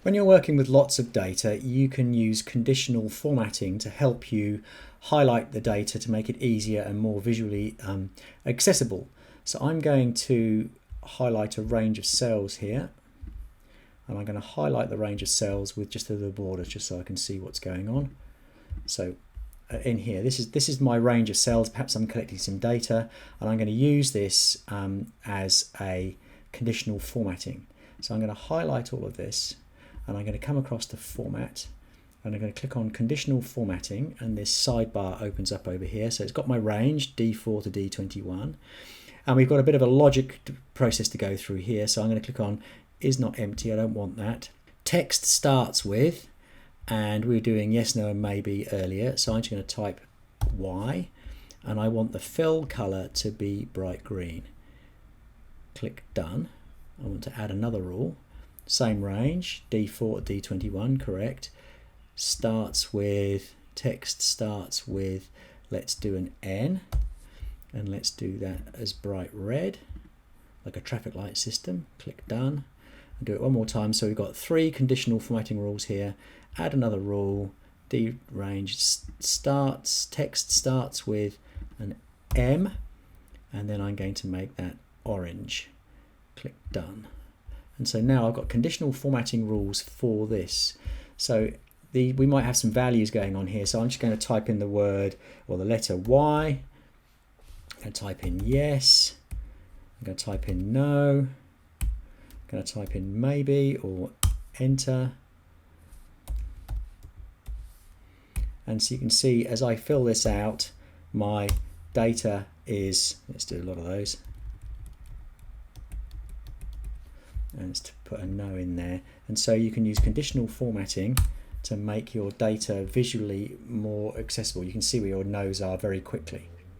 When you're working with lots of data, you can use conditional formatting to help you highlight the data to make it easier and more visually accessible. So I'm going to highlight a range of cells here, and I'm going to highlight the range of cells with just a little border just so I can see what's going on. So in here, this is my range of cells. Perhaps I'm collecting some data, and I'm going to use this as a conditional formatting. So I'm going to highlight all of this, and I'm going to come across to format, and I'm going to click on conditional formatting, and this sidebar opens up over here. So it's got my range D4 to D21, and we've got a bit of a logic process to go through here. So I'm going to click on is not empty. I don't want that. Text starts with, and we were doing yes, no, and maybe earlier. So I'm just going to type Y, and I want the fill color to be bright green. Click done. I want to add another rule. Same range, D4 to D21, correct. Starts with, text starts with, let's do an N, and let's do that as bright red, like a traffic light system. Click done. And do it one more time. So we've got 3 conditional formatting rules here. Add another rule. D range starts, text starts with an M, and then I'm going to make that orange. Click done. And so now I've got conditional formatting rules for this. So we might have some values going on here. So I'm just going to type in the word or the letter Y. I'm going to type in yes. I'm going to type in no. I'm going to type in maybe or enter. And so you can see as I fill this out, my data is, let's do a lot of those. And let's put a no in there. And so you can use conditional formatting to make your data visually more accessible. You can see where your no's are very quickly.